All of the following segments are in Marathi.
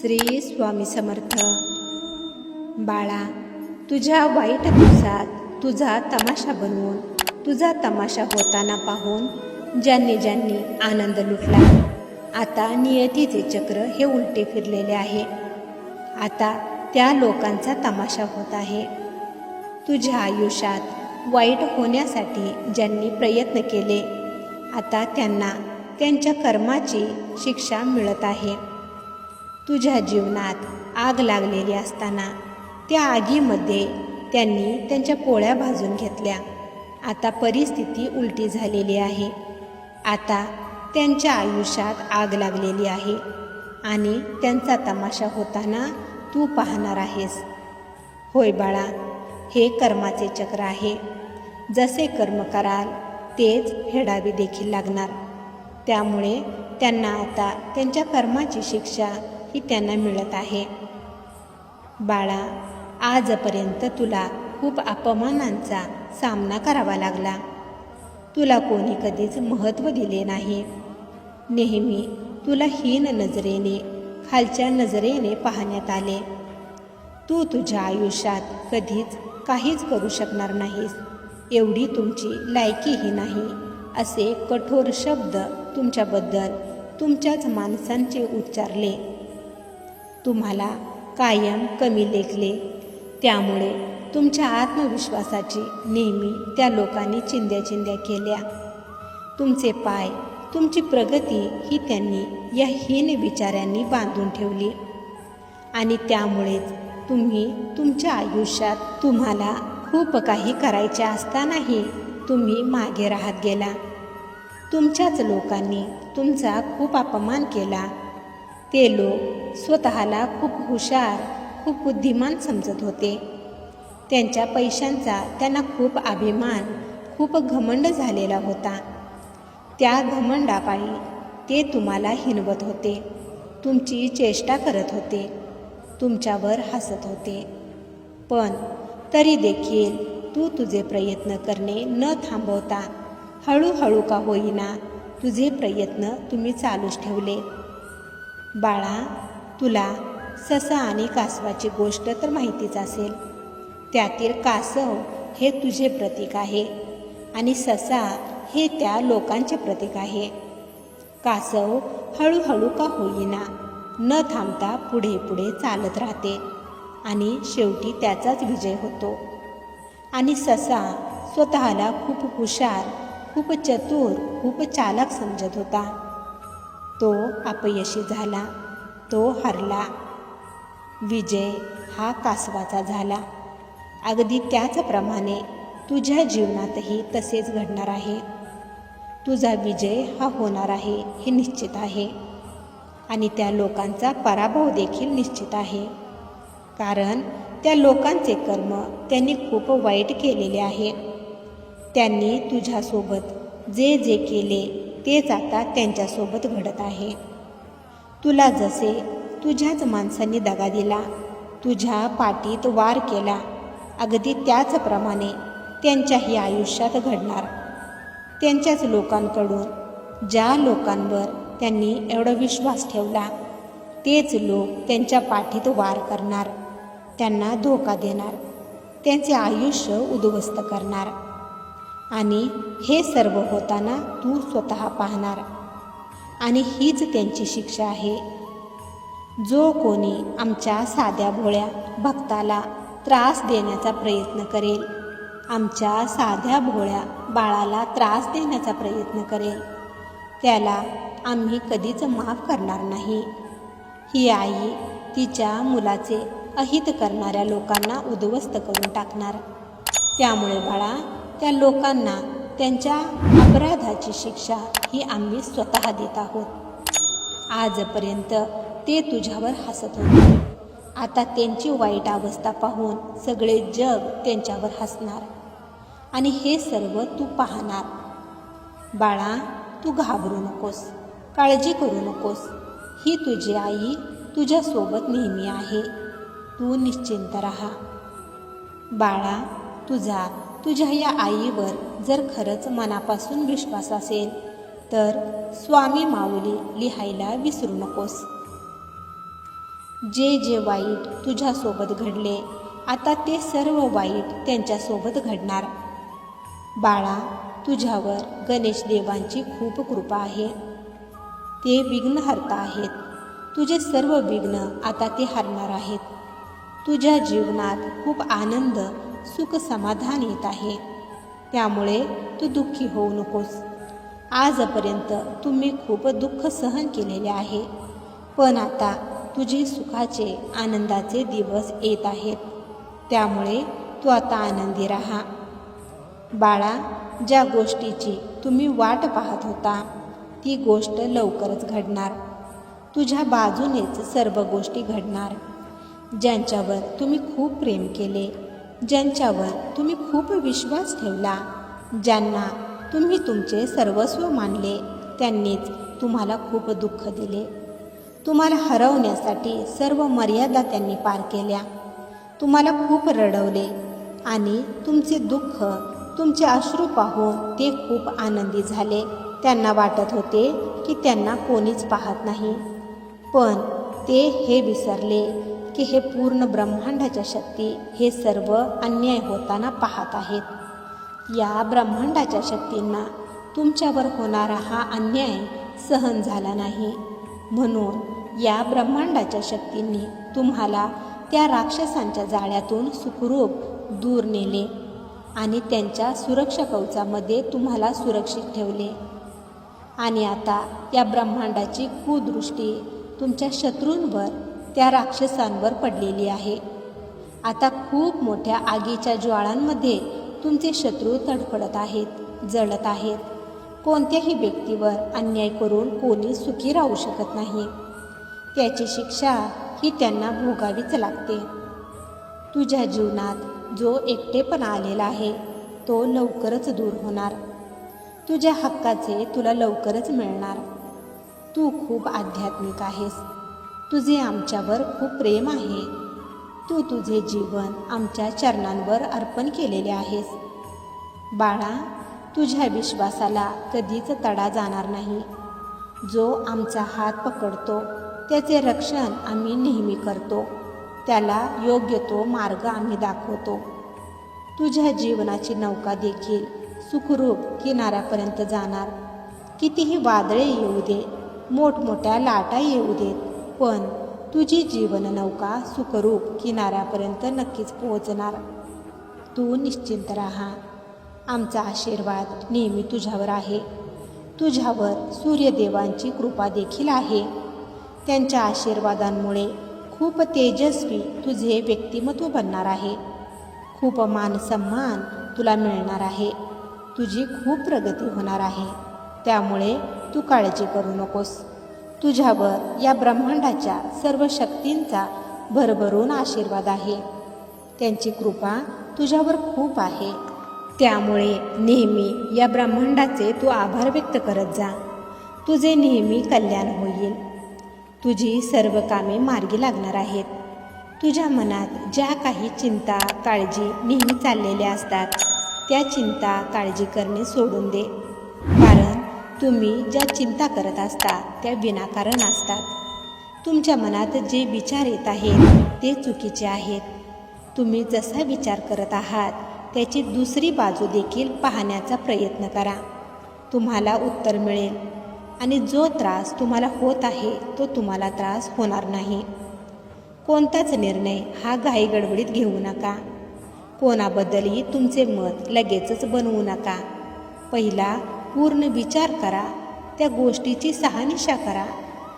श्री स्वामी समर्थ. बाळा, तुझ्या वाईट दिवसात तुझा तमाशा बनवून, तुझा तमाशा होताना पाहून ज्यांनी ज्यांनी आनंद लुटला, आता नियतीचे चक्र हे उलटे फिरलेले आहे. आता त्या लोकांचा तमाशा होत आहे. तुझ्या आयुष्यात वाईट होण्यासाठी ज्यांनी प्रयत्न केले, आता त्यांना त्यांच्या कर्माची शिक्षा मिळत आहे. तुझ्या जीवनात आग लागलेली असताना त्या आगीमध्ये त्यांनी त्यांच्या पोळ्या भाजून घेतल्या. आता परिस्थिती उलटी झालेली आहे. आता त्यांच्या आयुष्यात आग लागलेली आहे आणि त्यांचा तमाशा होताना तू पाहणार आहेस. होय बाळा, हे कर्माचे चक्र आहे. जसे कर्म कराल तेच फेडावे देखील लागणार. त्यामुळे त्यांना आता त्यांच्या कर्माची शिक्षा ही त्यांना मिळत आहे. बाळा, आजपर्यंत तुला खूप अपमानांचा सामना करावा लागला. तुला कोणी कधीच महत्त्व दिले नाही. नेहमी तुला हीन नजरेने, खालच्या नजरेने पाहण्यात आले. तू तुझ्या आयुष्यात कधीच काहीच करू शकणार नाहीस, एवढी तुमची लायकीही नाही, असे कठोर शब्द तुमच्याबद्दल तुमच्याच माणसांचे उच्चारले. तुम्हाला कायम कमी लेखले. त्यामुळे तुमच्या आत्मविश्वासाची नेहमी त्या लोकांनी चिंध्या केल्या. तुमचे पाय, तुमची प्रगती ही त्यांनी या हीन विचारांनी बांधून ठेवली आणि त्यामुळेच तुम्ही तुमच्या आयुष्यात तुम्हाला खूप काही करायचे असतानाही तुम्ही मागे राहत गेला. तुमच्याच लोकांनी तुमचा खूप अपमान केला. ते लोक स्वतःला खूप हुशार, खूप बुद्धिमान समजत होते. त्यांच्या पैशांचा त्यांना खूप अभिमान, खूप घमंड झालेला होता. त्या घमंडापायी ते तुम्हाला हिणवत होते, तुमची चेष्टा करत होते, तुमच्यावर हसत होते. पण तरी देखील तू तुझे प्रयत्न करणे न थांबवता हळूहळू का होईना तुझे प्रयत्न तुम्ही चालूच ठेवले. बाळा, तुला ससा आणि कासवाची गोष्ट तर माहितीच असेल. त्यातील कासव हे तुझे प्रतीक आहे आणि ससा हे त्या लोकांचे प्रतीक आहे. कासव हळूहळू का होईना न थांबता पुढे पुढे चालत राहते आणि शेवटी त्याचाच विजय होतो. आणि ससा स्वतःला खूप हुशार, खूप चतुर, खूप चालाक समजत होता. तो अपयशी झाला, तो हरला. विजय हा कासवाचा झाला. अगदी त्याचप्रमाणे तुझ्या जीवनातही तसेच घडणार आहे. तुझा विजय हा होणार आहे हे निश्चित आहे आणि त्या लोकांचा पराभव देखील निश्चित आहे. कारण त्या लोकांचे कर्म त्यांनी खूप वाईट केलेले आहे. त्यांनी तुझ्यासोबत जे जे केले तेच आता त्यांच्यासोबत घडत आहे. तुला जसे तुझ्याच माणसांनी दगा दिला, तुझ्या पाठीत वार केला, अगदी त्याचप्रमाणे त्यांच्याही आयुष्यात घडणार. त्यांच्याच लोकांकडून, ज्या लोकांवर त्यांनी एवढा विश्वास ठेवला, तेच लोक त्यांच्या पाठीत वार करणार, त्यांना धोका देणार, त्यांचे आयुष्य उद्ध्वस्त करणार. आणि हे सर्व होताना तू स्वतः पाहणार. आणि हीच त्यांची शिक्षा आहे. जो कोणी आमच्या साध्या भोळ्या भक्ताला त्रास देण्याचा प्रयत्न करेल, आमच्या साध्या भोळ्या बाळाला त्रास देण्याचा प्रयत्न करेल, त्याला आम्ही कधीच माफ करणार नाही. ही आई तिच्या मुलाचे अहित करणाऱ्या लोकांना उद्ध्वस्त करून टाकणार. त्यामुळे बाळा, त्या लोकांना त्यांच्या अपराधाची शिक्षा ही आम्ही स्वतः देत आहोत. आजपर्यंत ते तुझ्यावर हसत होते. आता त्यांची वाईट अवस्था पाहून सगळे जग त्यांच्यावर हसणार आणि हे सर्व तू पाहणार. बाळा, तू घाबरू नकोस, काळजी करू नकोस. ही तुझी आई तुझ्यासोबत नेहमी आहे. तू निश्चिंत राहा. बाळा, तुझ्या या आईवर जर खरंच मनापासून विश्वास असेल तर स्वामी माऊली लिहायला विसरू नकोस. जे जे वाईट तुझ्यासोबत घडले आता ते सर्व वाईट त्यांच्यासोबत घडणार. बाळा, तुझ्यावर गणेश देवांची खूप कृपा आहे. ते विघ्नहर्ता आहेत. तुझे सर्व विघ्न आता ते हरणार आहेत. तुझ्या जीवनात खूप आनंद, सुख, समाधान येत आहे. त्यामुळे तू दुःखी होऊ नकोस. आजपर्यंत तुम्ही खूप दुःख सहन केलेले आहे, पण आता तुझे सुखाचे, आनंदाचे दिवस येत आहेत. त्यामुळे तू आता आनंदी राहा. बाळा, ज्या गोष्टीची तुम्ही वाट पाहत होता ती गोष्ट लवकरच घडणार. तुझ्या बाजूनेच सर्व गोष्टी घडणार. ज्यांच्यावर तुम्ही खूप प्रेम केले, ज्यांच्यावर तुम्ही खूप विश्वास ठेवला, ज्यांना तुम्ही तुमचे सर्वस्व मानले, त्यांनीच तुम्हाला खूप दुःख दिले. तुम्हाला हरवण्यासाठी सर्व मर्यादा त्यांनी पार केल्या. तुम्हाला खूप रडवले आणि तुमचे दुःख, तुमचे अश्रू पाहून ते खूप आनंदी झाले. त्यांना वाटत होते की त्यांना कोणीच पाहत नाही, पण ते हे विसरले की हे पूर्ण ब्रह्मांडाच्या शक्ती हे सर्व अन्याय होताना पाहत आहेत. या ब्रह्मांडाच्या शक्तींना तुमच्यावर होणारा हा अन्याय सहन झाला नाही, म्हणून या ब्रह्मांडाच्या शक्तींनी तुम्हाला त्या राक्षसांच्या जाळ्यातून सुखरूप दूर नेले आणि त्यांच्या सुरक्षा कवचामध्ये तुम्हाला सुरक्षित ठेवले. आणि आता या ब्रह्मांडाची कुदृष्टी तुमच्या शत्रूंवर, त्या राक्षसांवर पडलेली आहे. आता खूप मोठ्या आगीच्या ज्वाळांमध्ये तुमचे शत्रू तडफडत आहेत, जळत आहेत. कोणत्याही व्यक्तीवर अन्याय करून कोणी सुखी राहू शकत नाही. त्याची शिक्षा ही त्यांना भोगावीच लागते. तुझ्या जीवनात जो एकटेपणा आलेला आहे तो लवकरच दूर होणार. तुझ्या हक्काचे तुला लवकरच मिळणार. तू खूप आध्यात्मिक आहेस. तुझे आमच्यावर खूप प्रेम आहे. तू तुझे जीवन आमच्या चरणांवर अर्पण केलेले आहेस. बाळा, तुझ्या विश्वासाला कधीच तडा जाणार नाही. जो आमचा हात पकडतो त्याचे रक्षण आम्ही नेहमी करतो. त्याला योग्य तो मार्ग आम्ही दाखवतो. तुझ्या जीवनाची नौका देखील सुखरूप किनाऱ्यापर्यंत जाणार. कितीही वादळे येऊ दे, मोठमोठ्या लाटा येऊ देत, पण तुझी जीवन नौका सुखरूप किनाऱ्यापर्यंत नक्कीच पोहोचणार. तू निश्चिंत राहा. आमचा आशीर्वाद नेहमी तुझ्यावर आहे. तुझ्यावर सूर्यदेवांची कृपा देखील आहे. त्यांच्या आशीर्वादांमुळे खूप तेजस्वी तुझे व्यक्तिमत्व बनणार आहे. खूप मानसन्मान तुला मिळणार आहे. तुझी खूप प्रगती होणार आहे. त्यामुळे तू काळजी करू नकोस. तुझ्यावर या ब्रह्मांडाच्या सर्व शक्तींचा भरभरून आशीर्वाद आहे. त्यांची कृपा तुझ्यावर खूप आहे. त्यामुळे नेहमी या ब्रह्मांडाचे तू आभार व्यक्त करत जा. तुझे नेहमी कल्याण होईल. तुझी सर्व कामे मार्गी लागणार आहेत. तुझ्या मनात ज्या काही चिंता, काळजी नेहमी चाललेल्या असतात, त्या चिंता, काळजी करणे सोडून दे. कारण तुम्ही ज्या चिंता करत असता त्या विनाकारण असतात. तुमच्या मनात जे विचार येत आहेत ते चुकीचे आहेत. तुम्ही जसा विचार करत आहात त्याची दुसरी बाजू देखील पाहण्याचा प्रयत्न करा. तुम्हाला उत्तर मिळेल आणि जो त्रास तुम्हाला होत आहे तो तुम्हाला त्रास होणार नाही. कोणताच निर्णय हा घाईगडबडीत घेऊ नका. कोणाबद्दलही तुमचे मत लगेचच बनवू नका. पहिला पूर्ण विचार करा, त्या गोष्टीची शहानिशा करा,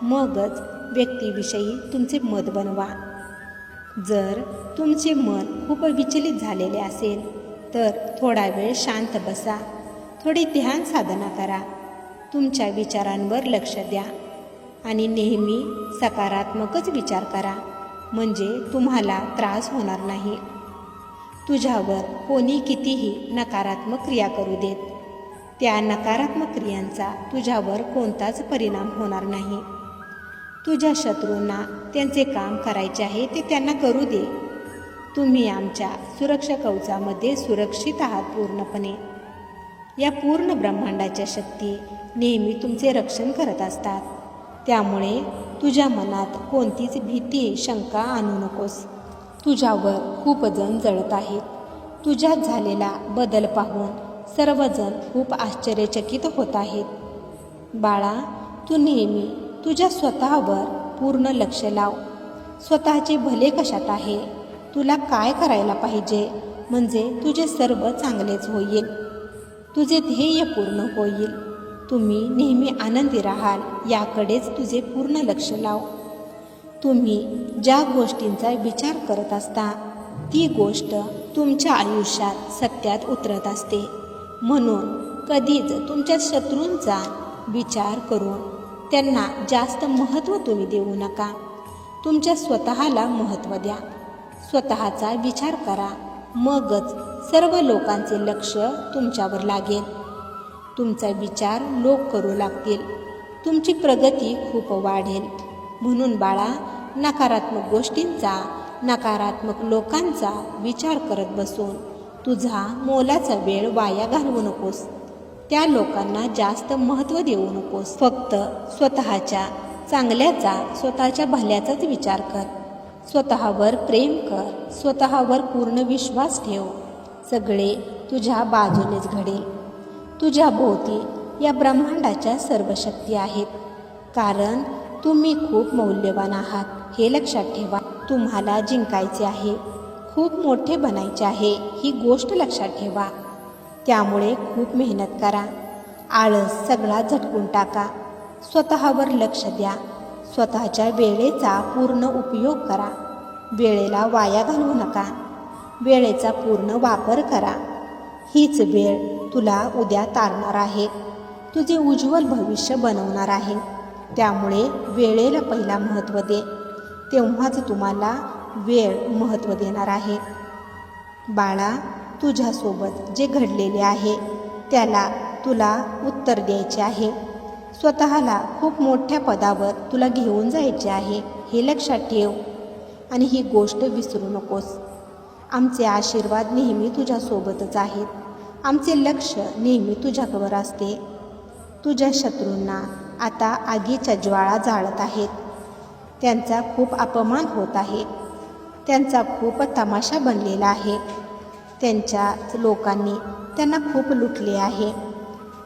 मगच व्यक्तीविषयी तुमचे मत बनवा. जर तुमचे मन खूप विचलित झालेले असेल तर थोडा वेळ शांत बसा. थोडी ध्यान साधना करा. तुमच्या विचारांवर लक्ष द्या आणि नेहमी सकारात्मकच विचार करा, म्हणजे तुम्हाला त्रास होणार नाही. तुझ्यावर कोणी कितीही नकारात्मक क्रिया करू देत, त्या नकारात्मक क्रियांचा तुझ्यावर कोणताच परिणाम होणार नाही. तुझ्या शत्रूंना त्यांचे काम करायचे आहे ते त्यांना करू दे. तुम्ही आमच्या सुरक्षा कवचामध्ये सुरक्षित आहात पूर्णपणे. या पूर्ण ब्रह्मांडाच्या शक्ती नेहमी तुमचे रक्षण करत असतात. त्यामुळे तुझ्या मनात कोणतीच भीती शंका आणू नकोस. तुझ्यावर खूप जण जळत आहेत. तुझ्यात झालेला बदल पाहून सर्वजण खूप आश्चर्यचकित होत आहेत. बाळा, तू नेहमी तुझ्या स्वतःवर पूर्ण लक्ष लाव. स्वतःचे भले कशात आहे, तुला काय करायला पाहिजे म्हणजे तुझे सर्व चांगलेच होईल. तुझे ध्येय पूर्ण होईल. तुम्ही नेहमी आनंदी राहाल याकडेच तुझे पूर्ण लक्ष लाव. तुम्ही ज्या गोष्टींचा विचार करत असता ती गोष्ट तुमच्या आयुष्यात सत्यात उतरत असते. म्हणून कधीच तुमच्या शत्रूंचा विचार करून त्यांना जास्त महत्त्व तुम्ही देऊ नका. तुमच्या स्वतःला महत्त्व द्या. स्वतःचा विचार करा, मगच सर्व लोकांचे लक्ष तुमच्यावर लागेल. तुमचा विचार लोक करू लागतील. तुमची प्रगती खूप वाढेल. म्हणून बाळा, नकारात्मक गोष्टींचा, नकारात्मक लोकांचा विचार करत बसून तुझा मोलाचा वेळ वाया घालवू नकोस. त्या लोकांना जास्त महत्त्व देऊ नकोस. फक्त स्वतःच्या चांगल्याचा, स्वतःच्या भल्याचाच विचार कर. स्वतःवर प्रेम कर. स्वतःवर पूर्ण विश्वास ठेव. सगळे तुझ्या बाजूनेच घडेल. तुझ्या भोवती या ब्रह्मांडाच्या सर्व शक्ती आहेत. कारण तुम्ही खूप मौल्यवान आहात हे लक्षात ठेवा. तुम्हाला जिंकायचे आहे, खूप मोठे बनायचे आहे ही गोष्ट लक्षात ठेवा. त्यामुळे खूप मेहनत करा. आळस सगळा झटकून टाका. स्वतःवर लक्ष द्या. स्वतःच्या वेळेचा पूर्ण उपयोग करा. वेळेला वाया घालवू नका. वेळेचा पूर्ण वापर करा. हीच वेळ तुला उद्या तारणार आहे, तुझे उज्ज्वल भविष्य बनवणार आहे. त्यामुळे वेळेला पहिला महत्त्व दे. तेव्हाच तुम्हाला वेळ महत्त्व देणार आहे. बाळा, तुझ्यासोबत जे घडलेले आहे त्याला तुला उत्तर द्यायचे आहे. स्वतःला खूप मोठ्या पदावर तुला घेऊन जायचे आहे हे लक्षात ठेव. आणि ही गोष्ट विसरू नकोस. आमचे आशीर्वाद नेहमी तुझ्यासोबतच आहेत. आमचे लक्ष नेहमी तुझ्यावर असते. तुझ्या शत्रूंना आता आगीच्या ज्वाळा जाळत आहेत. त्यांचा खूप अपमान होत आहे. त्यांचा खूप तमाशा बनलेला आहे. त्यांच्या लोकांनी त्यांना खूप लुटले आहे.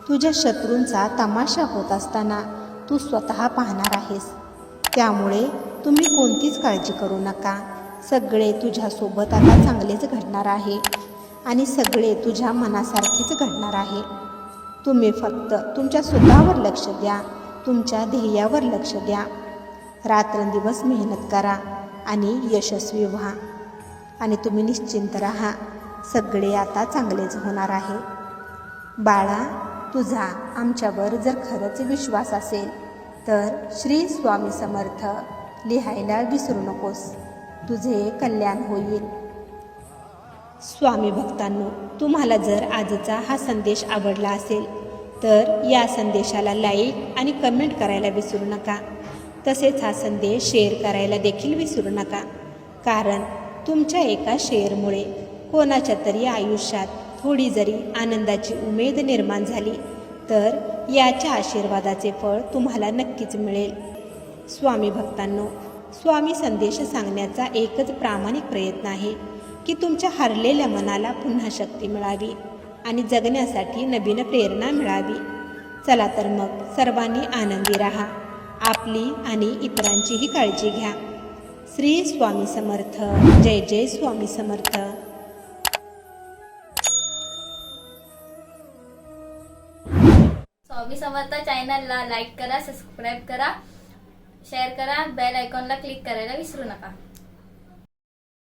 तुझ्या शत्रूंचा तमाशा होत असताना तू स्वतः पाहणार आहेस. त्यामुळे तुम्ही कोणतीच काळजी करू नका. सगळे तुझ्यासोबत आता चांगलेच घडणार आहे आणि सगळे तुझ्या मनासारखेच घडणार आहे. तुम्ही फक्त तुमच्या स्वतःवर लक्ष द्या. तुमच्या ध्येयावर लक्ष द्या. रात्रंदिवस मेहनत करा आणि यशस्वी व्हा. आणि तुम्ही निश्चिंत राहा. सगळे आता चांगलेच होणार आहे. बाळा, तुझा आमच्यावर जर खरंच विश्वास असेल तर श्री स्वामी समर्थ लिहायला विसरू नकोस. तुझे कल्याण होईल. स्वामी भक्तांनो, तुम्हाला जर आजचा हा संदेश आवडला असेल तर या संदेशाला लाईक आणि कमेंट करायला विसरू नका. तसेच हा संदेश शेअर करायला देखील विसरू नका. कारण तुमच्या एका शेअरमुळे कोणाच्या तरी आयुष्यात थोडी जरी आनंदाची उमेद निर्माण झाली तर याच्या आशीर्वादाचे फळ तुम्हाला नक्कीच मिळेल. स्वामी भक्तांनो, स्वामी संदेश सांगण्याचा एकच प्रामाणिक प्रयत्न आहे की तुमच्या हरलेल्या मनाला पुन्हा शक्ती मिळावी आणि जगण्यासाठी नवीन प्रेरणा मिळावी. चला तर मग सर्वांनी आनंदी राहा. आपली आणि इतरांचीही काळजी घ्या. श्री स्वामी समर्थ. जय जय स्वामी समर्थ. स्वामी समर्थ चॅनलला लाईक करा, सबस्क्राईब करा, शेअर करा, बेल आयकॉनला क्लिक करायला विसरू नका.